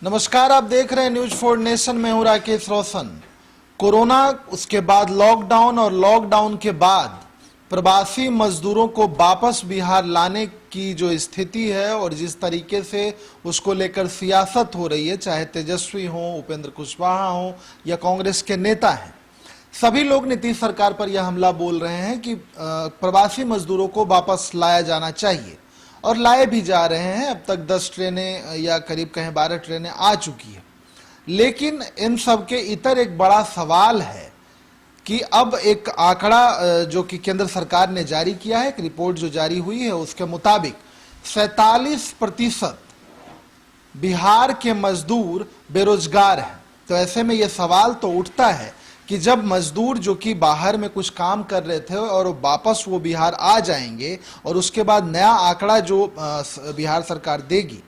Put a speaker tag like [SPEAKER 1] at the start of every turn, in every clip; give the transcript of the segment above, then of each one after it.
[SPEAKER 1] नमस्कार, आप देख रहे हैं न्यूज 4 नेशन में हूं राकेश रोशन। कोरोना, उसके बाद लॉकडाउन और लॉकडाउन के बाद प्रवासी मजदूरों को वापस बिहार लाने की जो स्थिति है और जिस तरीके से उसको लेकर सियासत हो रही है, चाहे तेजस्वी हो, उपेंद्र कुशवाहा हो या कांग्रेस के नेता हैं, सभी लोग नीतीश सरकार पर यह हमला बोल रहे हैं कि प्रवासी मजदूरों को वापस लाया जाना चाहिए और लाए भी जा रहे हैं। अब तक 10 ट्रेनें या करीब कहें 12 ट्रेनें आ चुकी है। लेकिन इन सब के इतर एक बड़ा सवाल है कि अब एक आंकड़ा जो कि केंद्र सरकार ने जारी किया है, एक रिपोर्ट जो जारी हुई है, उसके मुताबिक 47% बिहार के मजदूर बेरोजगार हैं। तो ऐसे में यह सवाल तो उठता है कि जब मजदूर जो कि बाहर में कुछ काम कर रहे थे और वापस वो बिहार आ जाएंगे और उसके बाद नया आंकड़ा जो बिहार सरकार देगी,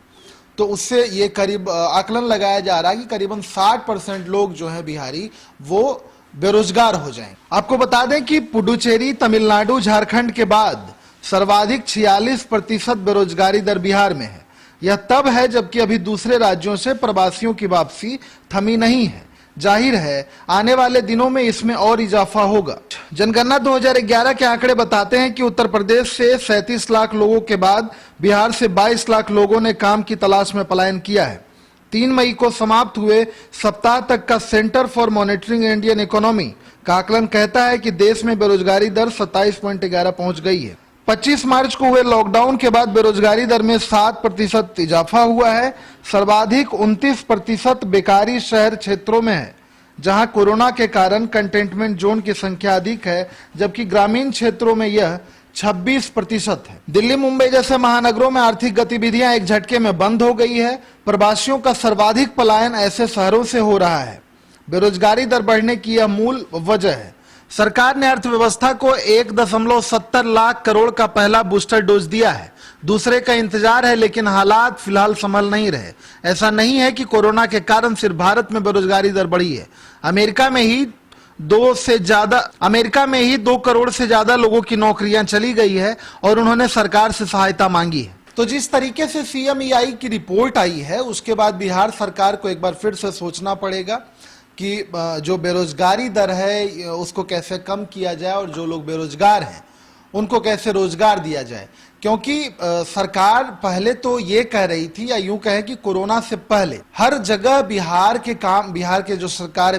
[SPEAKER 1] तो उससे ये करीब आकलन लगाया जा रहा है कि करीबन 60% लोग जो हैं बिहारी वो बेरोजगार हो जाएंगे। आपको बता दें कि पुडुचेरी, तमिलनाडु, झारखंड के बाद सर्वाधिक 46% बेरोजगारी दर बिहार में है। यह तब है जबकि अभी दूसरे राज्यों से प्रवासियों की वापसी थमी नहीं है। जाहिर है आने वाले दिनों में इसमें और इजाफा होगा। जनगणना 2011 के आंकड़े बताते हैं कि उत्तर प्रदेश से 37 लाख लोगों के बाद बिहार से 22 लाख लोगों ने काम की तलाश में पलायन किया है। 3 मई को समाप्त हुए सप्ताह तक का centre for monitoring Indian economy का आकलन कहता है कि देश में बेरोजगारी दर 27.11 पहुंच गई है। 25 मार्च को हुए लॉकडाउन के बाद बेरोजगारी दर में 7% इजाफा हुआ है। सर्वाधिक 29% बेकारी शहर क्षेत्रों में है, जहां कोरोना के कारण कंटेनमेंट जोन की संख्या अधिक है, जबकि ग्रामीण क्षेत्रों में यह 26% है। दिल्ली, मुंबई जैसे महानगरों में आर्थिक गतिविधियां एक झटके में बंद हो गई है। प्रवासियों का सर्वाधिक पलायन ऐसे शहरों से हो रहा है। बेरोजगारी दर बढ़ने की यह मूल वजह है। सरकार ने अर्थव्यवस्था को 1.70 लाख करोड़ का पहला बूस्टर डोज दिया है, दूसरे का इंतजार है, लेकिन हालात फिलहाल संभल नहीं रहे। ऐसा नहीं है कि कोरोना के कारण सिर्फ भारत में बेरोजगारी दर बढ़ी है। अमेरिका में ही 2 करोड़ से ज्यादा लोगों की नौकरियां चली गई है और उन्होंने सरकार से सहायता मांगी है। तो जिस तरीके से CMEI की रिपोर्ट आई है, उसके बाद बिहार सरकार को एक बार फिर से सोचना पड़ेगा कि जो बेरोजगारी दर है उसको कैसे कम किया जाए और जो लोग बेरोजगार हैं उनको कैसे रोजगार दिया जाए। क्योंकि सरकार पहले तो ये कह रही थी, या यूं कहें कि कोरोना से पहले हर जगह बिहार की जो सरकार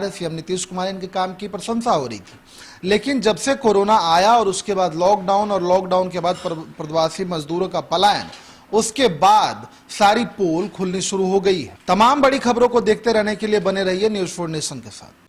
[SPEAKER 1] है, CM नीतीश कुमार, इनके काम की प्रशंसा हो रही थी। लेकिन जब से कोरोना आया और उसके बाद लॉकडाउन और लॉकडाउन के बाद प्रवासी मजदूरों का पलायन, उसके बाद सारी पोल खुलनी शुरू हो गई है। तमाम बड़ी खबरों को देखते रहने के लिए बने रहिए न्यूज 4 नेशन के साथ।